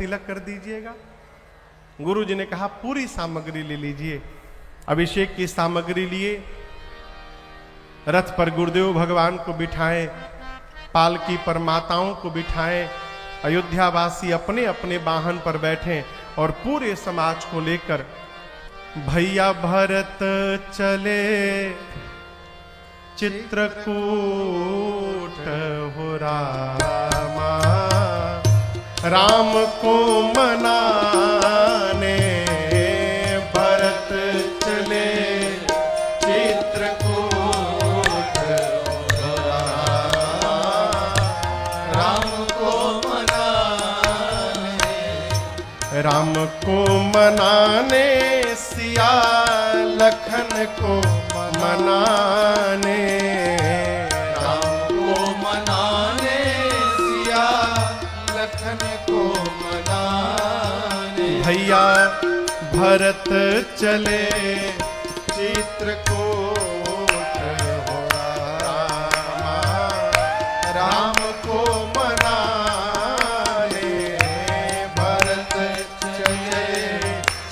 तिलक कर दीजिएगा। गुरु जी ने कहा पूरी सामग्री ले लीजिए। अभिषेक की सामग्री लिए, रथ पर गुरुदेव भगवान को बिठाएं, पालकी पर माताओं को बिठाएं, अयोध्यावासी अपने अपने वाहन पर बैठे और पूरे समाज को लेकर भैया भरत चले चित्रकूट हो रामा, राम को मनाने भरत चले चित्रकूट हो रामा, राम को मनाने सिया लखन को मनाने, राम को मनाने सिया लखन को मनाने, भैया भरत चले चित्रकूट हो रामा, राम को मनाने भरत चले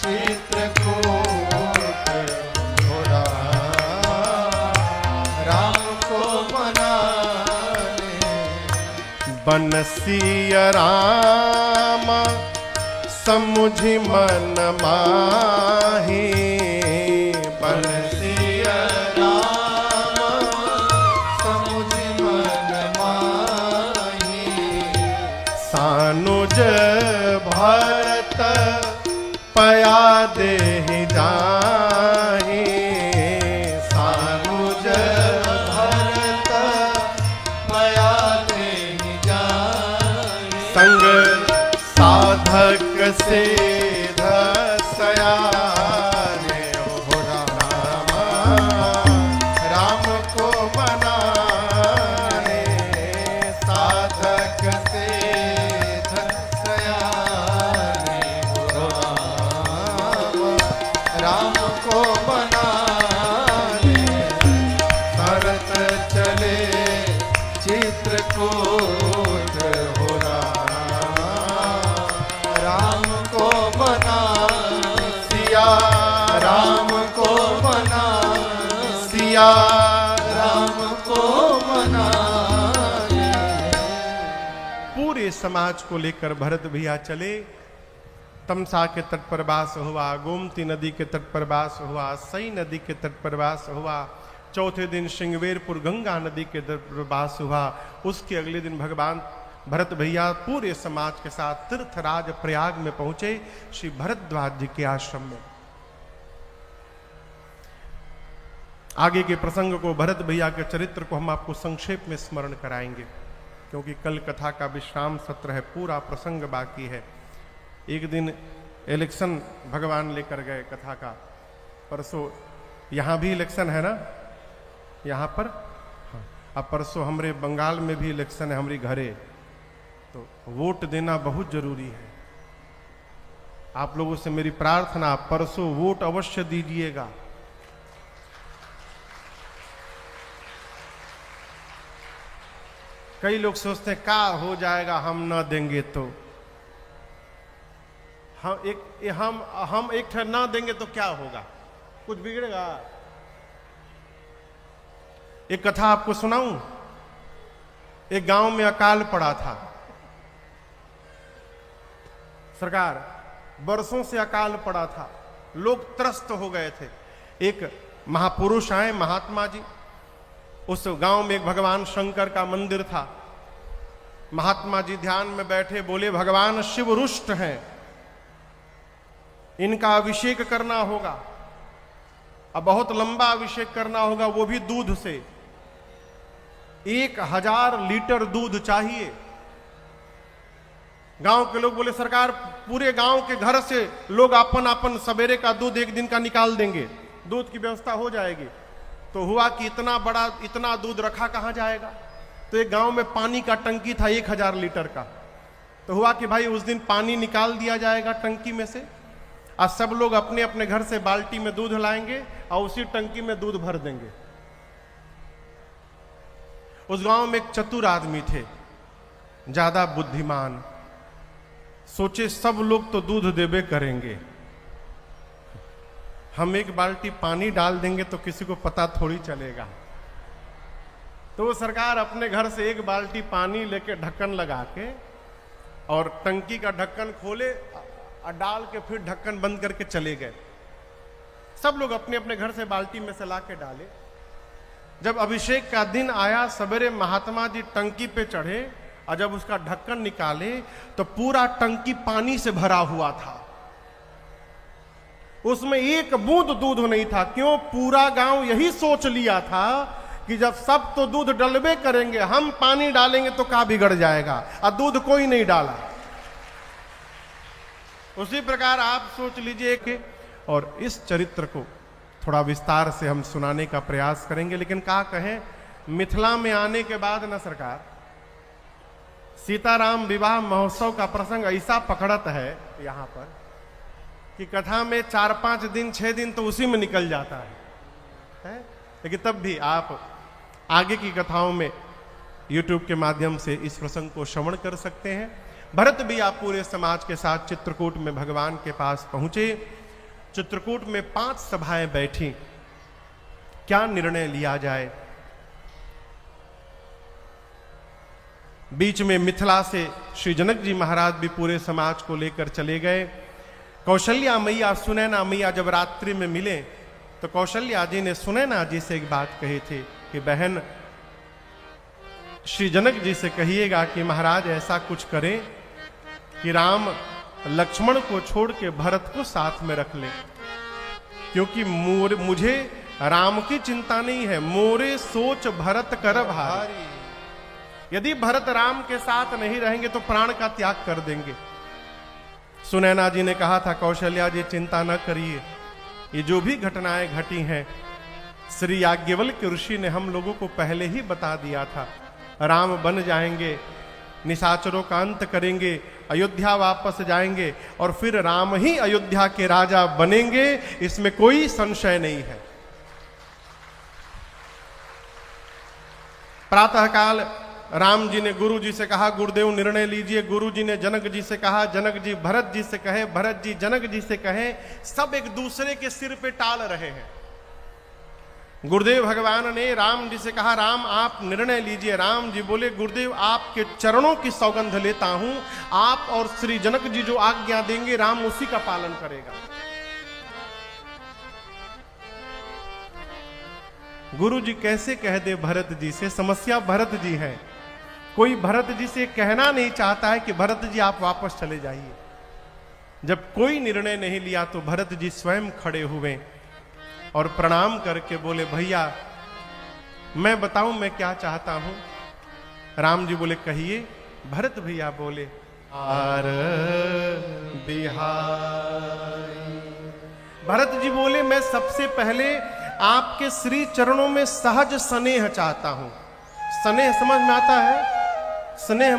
चित्रकूट हो रामा, राम को मनाने, बनसिया राम समुझि मन माही, बनसिया राम समुझि मन माही, सानुज भरत पया देहि जाहि, सानुज भरत पया देहि जाहि, संग साधक सेध सयाने हो रामा, राम को मनाने साधक सेध सयाने हो राम, राम को मनाने भरत चले चित्रकूट हो राम, राम को मनाने सिया राम को मनाने सिया राम को मनाने, पूरे समाज को लेकर भरत भैया चले। तमसा के तट पर वास हुआ, गोमती नदी के तट पर वास हुआ, सई नदी के तट पर वास हुआ, चौथे दिन श्रृंगवेरपुर गंगा नदी के तट पर वास हुआ। उसके अगले दिन भगवान भरत भैया पूरे समाज के साथ तीर्थराज प्रयाग में पहुंचे, श्री भरद्वाज जी के आश्रम में। आगे के प्रसंग को, भरत भैया के चरित्र को हम आपको संक्षेप में स्मरण कराएंगे, क्योंकि कल कथा का विश्राम सत्र है, पूरा प्रसंग बाकी है। एक दिन इलेक्शन भगवान लेकर गए कथा का, परसों यहाँ भी इलेक्शन है ना, यहाँ पर हाँ। अब परसों हमारे बंगाल में भी इलेक्शन है, हमारी घरे, तो वोट देना बहुत जरूरी है। आप लोगों से मेरी प्रार्थना, परसों वोट अवश्य दीजिएगा। कई लोग सोचते हैं क्या हो जाएगा हम न देंगे तो, हम एक ठहर ना देंगे तो क्या होगा, कुछ बिगड़ेगा? एक कथा आपको सुनाऊं। एक गांव में अकाल पड़ा था सरकार, बरसों से अकाल पड़ा था, लोग त्रस्त हो गए थे। एक महापुरुष आए, महात्मा जी। उस गांव में एक भगवान शंकर का मंदिर था। महात्मा जी ध्यान में बैठे, बोले भगवान शिव रुष्ट हैं, इनका अभिषेक करना होगा। अब बहुत लंबा अभिषेक करना होगा, वो भी दूध से। 1000 लीटर दूध चाहिए। गांव के लोग बोले सरकार पूरे गांव के घर से लोग अपन अपन सवेरे का दूध एक दिन का निकाल देंगे, दूध की व्यवस्था हो जाएगी। तो हुआ कि इतना दूध रखा कहां जाएगा। तो एक गांव में पानी का टंकी था 1000 लीटर का। तो हुआ कि भाई उस दिन पानी निकाल दिया जाएगा टंकी में से, और सब लोग अपने अपने घर से बाल्टी में दूध लाएंगे और उसी टंकी में दूध भर देंगे। उस गांव में एक चतुर आदमी थे, ज्यादा बुद्धिमान, सोचे सब लोग तो दूध देबे करेंगे, हम एक बाल्टी पानी डाल देंगे तो किसी को पता थोड़ी चलेगा। तो वो सरकार अपने घर से एक बाल्टी पानी लेके ढक्कन लगा के और टंकी का ढक्कन खोले और डाल के फिर ढक्कन बंद करके चले गए। सब लोग अपने अपने घर से बाल्टी में से ला के डाले। जब अभिषेक का दिन आया, सवेरे महात्मा जी टंकी पे चढ़े और जब उसका ढक्कन निकाले तो पूरा टंकी पानी से भरा हुआ था, उसमें एक बूंद दूध नहीं था। क्यों? पूरा गांव यही सोच लिया था कि जब सब तो दूध डलबे करेंगे, हम पानी डालेंगे तो क्या बिगड़ जाएगा, और दूध कोई नहीं डाला। उसी प्रकार आप सोच लीजिए कि, और इस चरित्र को थोड़ा विस्तार से हम सुनाने का प्रयास करेंगे। लेकिन क्या कहें, मिथिला में आने के बाद न सरकार, सीताराम विवाह महोत्सव का प्रसंग ऐसा पकड़त है यहां पर कि कथा में 4-5 दिन 6 दिन तो उसी में निकल जाता है? लेकिन तब भी आप आगे की कथाओं में YouTube के माध्यम से इस प्रसंग को श्रवण कर सकते हैं। भरत भी आप पूरे समाज के साथ चित्रकूट में भगवान के पास पहुंचे। चित्रकूट में 5 सभाएं बैठी, क्या निर्णय लिया जाए। बीच में मिथिला से श्री जनक जी महाराज भी पूरे समाज को लेकर चले गए। कौशल्या मैया सुनैना मैया जब रात्रि में मिले तो कौशल्या जी ने सुनैना जी से एक बात कही थी कि बहन, श्री जनक जी से कहिएगा कि महाराज ऐसा कुछ करें कि राम लक्ष्मण को छोड़ के भरत को साथ में रख ले, क्योंकि मुझे राम की चिंता नहीं है, मोरे सोच भरत कर भारी। यदि भरत राम के साथ नहीं रहेंगे तो प्राण का त्याग कर देंगे। सुनैना जी ने कहा था, कौशल्या जी चिंता न करिए, ये जो भी घटनाएं घटी हैं श्री याज्ञवल्क्य ऋषि ने हम लोगों को पहले ही बता दिया था। राम बन जाएंगे, निशाचरों का अंत करेंगे, अयोध्या वापस जाएंगे और फिर राम ही अयोध्या के राजा बनेंगे, इसमें कोई संशय नहीं है। प्रातःकाल राम जी ने गुरु जी से कहा, गुरुदेव निर्णय लीजिए। गुरु जी ने जनक जी से कहा, जनक जी भरत जी से कहे, भरत जी जनक जी से कहे। सब एक दूसरे के सिर पे टाल रहे हैं। गुरुदेव भगवान ने राम जी से कहा, राम आप निर्णय लीजिए। राम जी बोले, गुरुदेव आपके चरणों की सौगंध लेता हूं, आप और श्री जनक जी जो आज्ञा देंगे राम उसी का पालन करेगा। गुरु जी कैसे कह दे भरत जी से, समस्या भरत जी है। कोई भरत जी से कहना नहीं चाहता है कि भरत जी आप वापस चले जाइए। जब कोई निर्णय नहीं लिया तो भरत जी स्वयं खड़े हुए और प्रणाम करके बोले, भैया मैं बताऊं मैं क्या चाहता हूं। राम जी बोले, कहिए। भरत भैया बोले, आर बिहारी। भरत जी बोले, मैं सबसे पहले आपके श्री चरणों में सहज स्नेह चाहता हूं। स्नेह समझ में आता है? स्नेह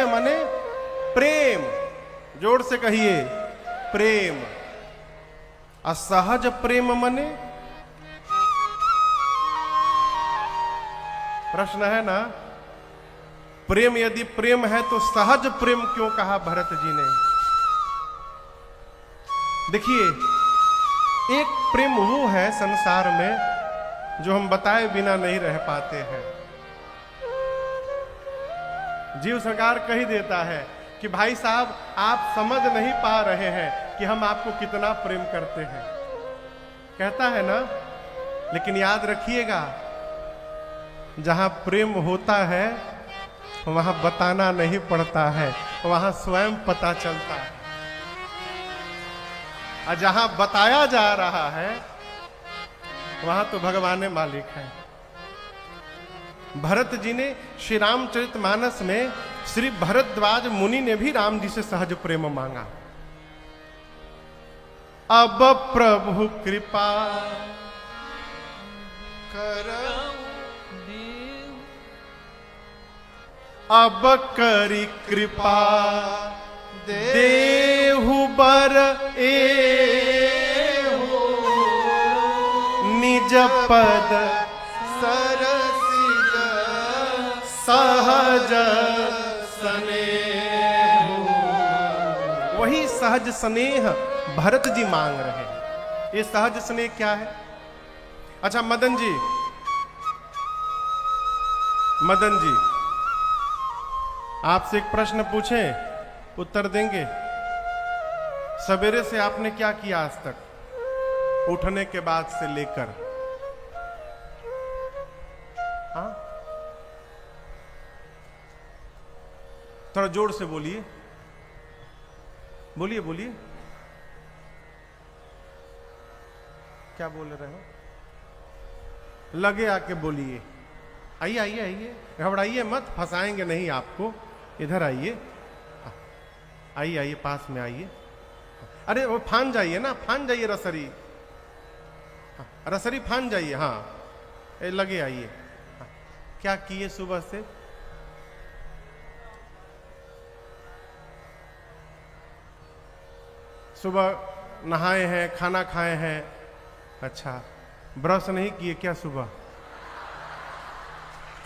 माने प्रेम। जोर से कहिए, प्रेम। असहज प्रेम माने? प्रश्न है ना। प्रेम यदि प्रेम है तो सहज प्रेम क्यों कहा भरत जी ने? देखिए, एक प्रेम वो है संसार में जो हम बताए बिना नहीं रह पाते हैं। जीव सरकार कही देता है कि भाई साहब आप समझ नहीं पा रहे हैं कि हम आपको कितना प्रेम करते हैं, कहता है ना। लेकिन याद रखिएगा, जहां प्रेम होता है वहां बताना नहीं पड़ता है, वहां स्वयं पता चलता है। और जहां बताया जा रहा है वहां तो भगवान मालिक है। भरत जी ने श्री रामचरितमानस में श्री भरद्वाज मुनि ने भी राम जी से सहज प्रेम मांगा। अब प्रभु कृपा अब करी कृपा देहु बर एहो निज पद सरसिज सहज स्नेह। वही सहज स्नेह भरत जी मांग रहे हैं। ये सहज स्नेह क्या है? अच्छा मदन जी, मदन जी आपसे एक प्रश्न पूछें, उत्तर देंगे? सवेरे से आपने क्या किया आज तक, उठने के बाद से लेकर? हाँ, थोड़ा जोर से बोलिए, बोलिए बोलिए, क्या बोल रहे हो? लगे आके बोलिए। आइए आइए आइए, घबराइए मत, फंसाएंगे नहीं आपको। इधर आइए, आइए आइए, पास में आइए। अरे वो फान जाइए ना, फान जाइए रसरी, रसरी फान जाइए। हाँ लगे आइए। हाँ, क्या किए सुबह से? सुबह नहाए हैं, खाना खाए हैं? अच्छा, ब्रश नहीं किए क्या सुबह?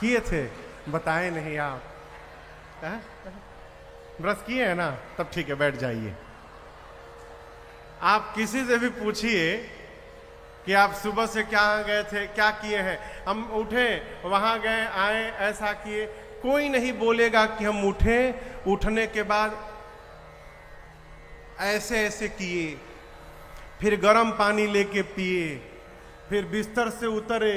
किए थे, बताए नहीं आप। ब्रश किए हैं ना? तब ठीक है, बैठ जाइए। आप किसी से भी पूछिए कि आप सुबह से क्या गए थे, क्या किए हैं। हम उठे, वहां गए, आए, ऐसा किए, कोई नहीं बोलेगा कि हम उठे, उठने के बाद ऐसे ऐसे किए, फिर गर्म पानी लेके पिए, फिर बिस्तर से उतरे,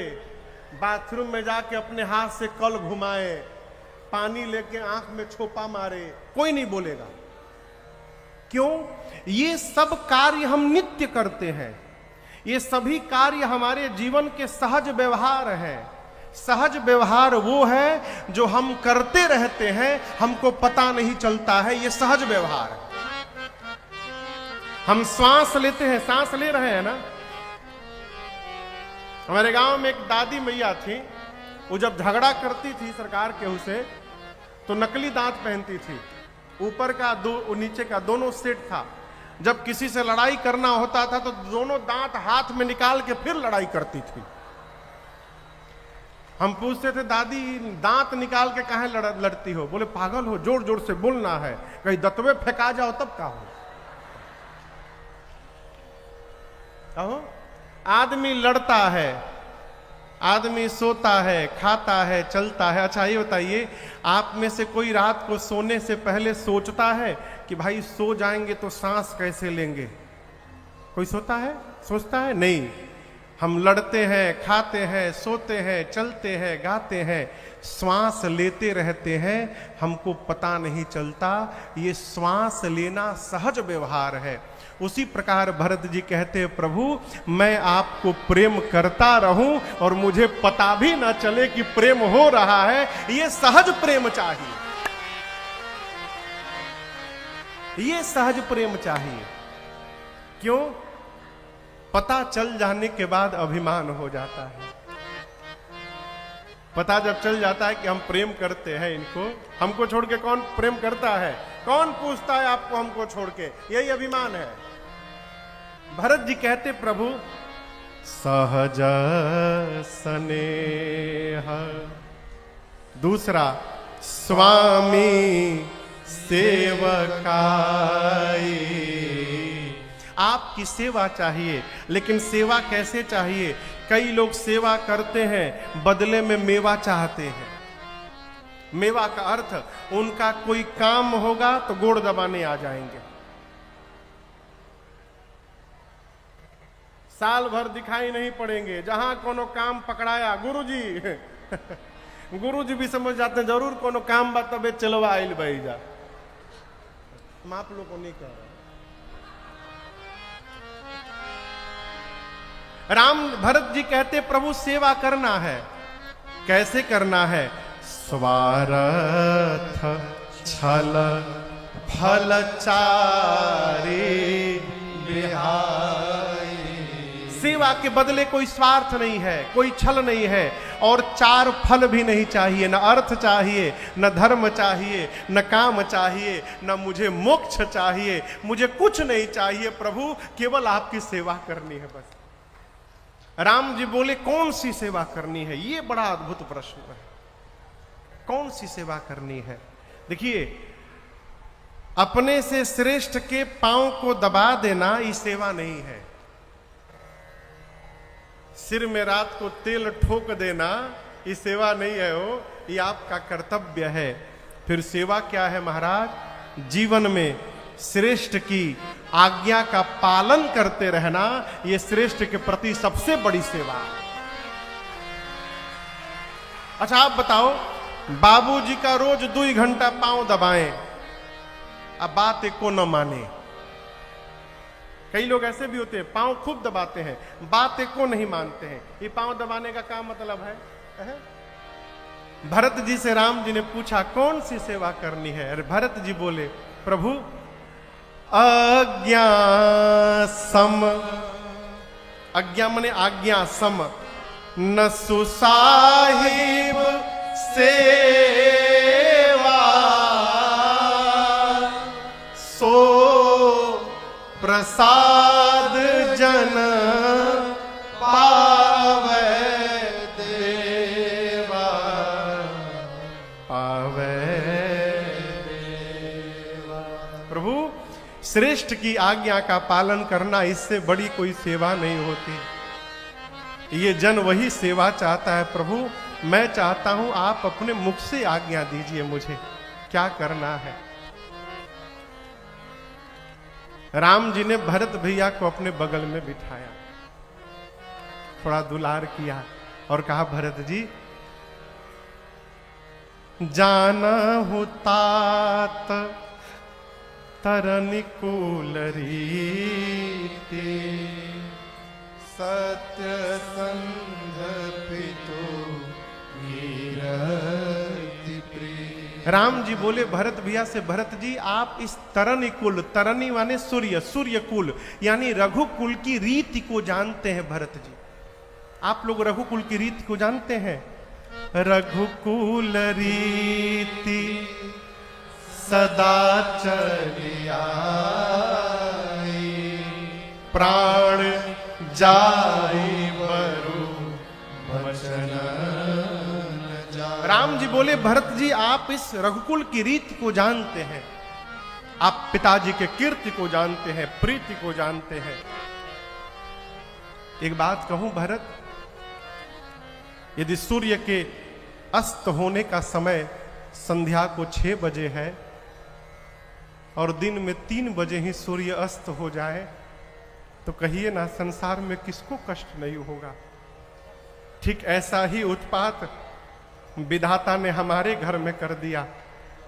बाथरूम में जाके अपने हाथ से कल घुमाए, पानी लेके आंख में छोपा मारे, कोई नहीं बोलेगा। क्यों? ये सब कार्य हम नित्य करते हैं। ये सभी कार्य हमारे जीवन के सहज व्यवहार है। सहज व्यवहार वो है जो हम करते रहते हैं, हमको पता नहीं चलता है, ये सहज व्यवहार है। हम श्वास लेते हैं, सांस ले रहे हैं ना। हमारे गांव में एक दादी मैया थी, वो जब झगड़ा करती थी सरकार के उसे, तो नकली दांत पहनती थी, ऊपर का दो, नीचे का दोनों सेट था। जब किसी से लड़ाई करना होता था तो दोनों दांत हाथ में निकाल के फिर लड़ाई करती थी। हम पूछते थे, दादी दांत निकाल के काहे लड़ती हो? बोले पागल हो, जोर जोर से बोलना है, कहीं दतवे फेंका जाओ तब का हो। कहो, आदमी लड़ता है, आदमी सोता है, खाता है, चलता है। अच्छा ये बताइए, आप में से कोई रात को सोने से पहले सोचता है कि भाई सो जाएंगे तो सांस कैसे लेंगे? कोई सोता है, सोचता है? नहीं। हम लड़ते हैं, खाते हैं, सोते हैं, चलते हैं, गाते हैं, श्वास लेते रहते हैं, हमको पता नहीं चलता। ये श्वास लेना सहज व्यवहार है। उसी प्रकार भरत जी कहते हैं, प्रभु मैं आपको प्रेम करता रहूं और मुझे पता भी ना चले कि प्रेम हो रहा है। ये सहज प्रेम चाहिए, ये सहज प्रेम चाहिए। क्यों? पता चल जाने के बाद अभिमान हो जाता है। पता जब चल जाता है कि हम प्रेम करते हैं इनको, हमको छोड़ के कौन प्रेम करता है? कौन पूछता है आपको हमको छोड़ के? यही अभिमान है। भरत जी कहते, प्रभु सहज स्नेह, दूसरा स्वामी सेवकाई। आपकी सेवा चाहिए, लेकिन सेवा कैसे चाहिए? कई लोग सेवा करते हैं, बदले में मेवा चाहते हैं। मेवा का अर्थ उनका कोई काम होगा तो गोड़ दबाने आ जाएंगे। साल भर दिखाई नहीं पड़ेंगे, जहां कोनो काम पकड़ाया, गुरुजी गुरुजी भी समझ जाते हैं जरूर कोनो काम बा, तबे चलवा आइल भाई जा। हम आप लोग को नहीं कह रहे। राम भरत जी कहते, प्रभु सेवा करना है। कैसे करना है? स्वार्थ छल फल चारे बिहाई। सेवा के बदले कोई स्वार्थ नहीं है, कोई छल नहीं है, और चार फल भी नहीं चाहिए। न अर्थ चाहिए, न धर्म चाहिए, न काम चाहिए, न मुझे मोक्ष चाहिए, मुझे कुछ नहीं चाहिए प्रभु, केवल आपकी सेवा करनी है बस। राम जी बोले, कौन सी सेवा करनी है? ये बड़ा अद्भुत प्रश्न है। कौन सी सेवा करनी है? देखिए, अपने से श्रेष्ठ के पांव को दबा देना ये सेवा नहीं है। सिर में रात को तेल ठोक देना ये सेवा नहीं है, हो ये आपका कर्तव्य है। फिर सेवा क्या है महाराज? जीवन में श्रेष्ठ की आज्ञा का पालन करते रहना, ये श्रेष्ठ के प्रति सबसे बड़ी सेवा है। अच्छा आप बताओ, बाबूजी का रोज 2 घंटा पांव दबाएं, अब बात एक को न माने। कई लोग ऐसे भी होते हैं, पांव खूब दबाते हैं, बात एक को नहीं मानते हैं। ये पांव दबाने का क्या मतलब है? भरत जी से राम जी ने पूछा कौन सी सेवा करनी है? अरे भरत जी बोले, प्रभु आज्ञा सम, आज्ञा मने आज्ञा सम, नसु साहिब सेवा, सो प्रसाद जन पावे देवा, पावे देवा। प्रभु श्रेष्ठ की आज्ञा का पालन करना, इससे बड़ी कोई सेवा नहीं होती। ये जन वही सेवा चाहता है। प्रभु मैं चाहता हूं आप अपने मुख से आज्ञा दीजिए मुझे क्या करना है। राम जी ने भरत भैया को अपने बगल में बिठाया, थोड़ा दुलार किया और कहा, भरत जी जाना हूं तात तरनिकुल रीति, सत्य संध पितु कीरति प्रिय। राम जी बोले भरत भैया से, भरत जी आप इस तरनी कुल, तरनी माने सूर्य, सूर्य कुल यानी रघुकुल की रीति को जानते हैं। भरत जी आप लोग रघुकुल की रीति को जानते हैं? रघुकुल रीति सदा चलिया, प्राण जाई बरु वचन जाई। राम जी बोले भरत जी आप इस रघुकुल की रीति को जानते हैं, आप पिताजी के कीर्ति को जानते हैं, प्रीति को जानते हैं। एक बात कहूं भरत, यदि सूर्य के अस्त होने का समय संध्या को 6 बजे है और दिन में 3 बजे ही सूर्य अस्त हो जाए, तो कहिए ना संसार में किसको कष्ट नहीं होगा। ठीक ऐसा ही उत्पात विधाता ने हमारे घर में कर दिया।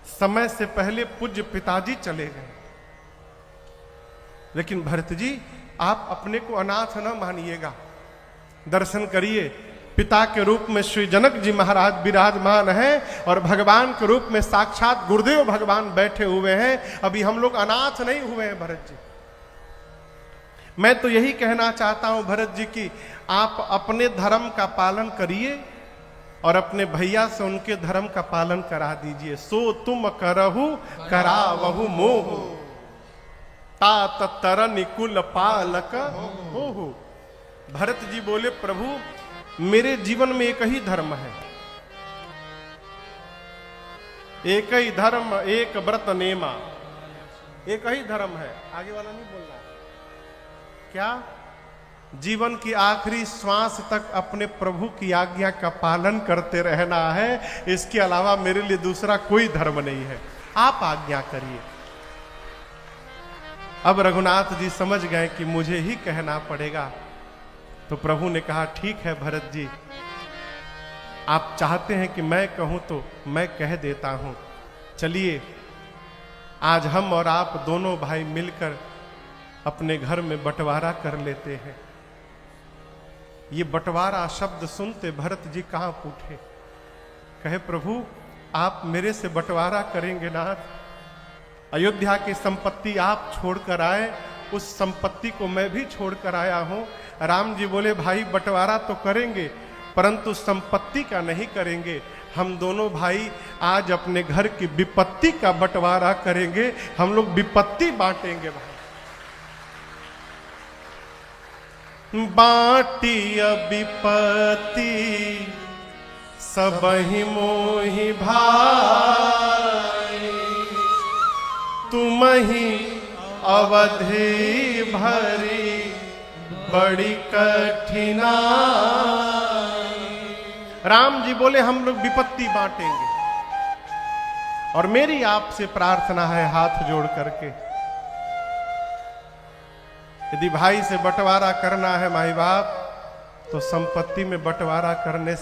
समय से पहले पूज्य पिताजी चले गए, लेकिन भरत जी आप अपने को अनाथ न मानिएगा। दर्शन करिए, पिता के रूप में श्री जनक जी महाराज विराजमान हैं और भगवान के रूप में साक्षात गुरुदेव भगवान बैठे हुए हैं। अभी हम लोग अनाथ नहीं हुए हैं भरत जी। मैं तो यही कहना चाहता हूं भरत जी कि आप अपने धर्म का पालन करिए और अपने भैया से उनके धर्म का पालन करा दीजिए। सो तुम करहु करावहु मोह, तात तरनि कुल पालक होहु। भरत जी बोले प्रभु मेरे जीवन में एक ही धर्म है, एक ही धर्म एक व्रत नेमा, एक ही धर्म है, आगे वाला नहीं बोलना। क्या? जीवन की आखिरी श्वास तक अपने प्रभु की आज्ञा का पालन करते रहना है। इसके अलावा मेरे लिए दूसरा कोई धर्म नहीं है, आप आज्ञा करिए। अब रघुनाथ जी समझ गए कि मुझे ही कहना पड़ेगा, तो प्रभु ने कहा ठीक है भरत जी, आप चाहते हैं कि मैं कहूं तो मैं कह देता हूं। चलिए आज हम और आप दोनों भाई मिलकर अपने घर में बंटवारा कर लेते हैं। ये बंटवारा शब्द सुनते भरत जी कांप उठे, कहे प्रभु आप मेरे से बंटवारा करेंगे नाथ? अयोध्या की संपत्ति आप छोड़कर आए, उस संपत्ति को मैं भी छोड़कर आया हूं। राम जी बोले भाई बंटवारा तो करेंगे परंतु संपत्ति का नहीं करेंगे। हम दोनों भाई आज अपने घर की विपत्ति का बंटवारा करेंगे, हम लोग विपत्ति बांटेंगे भाई। बाटिय विपत्ति सबहि मोहि भाई, तुम ही अवधि भरी बड़ी कठिनाई। राम जी बोले हम लोग विपत्ति बांटेंगे, और मेरी आपसे प्रार्थना है हाथ जोड़ करके, यदि भाई से बंटवारा करना है माई बाप, तो संपत्ति में बंटवारा करने से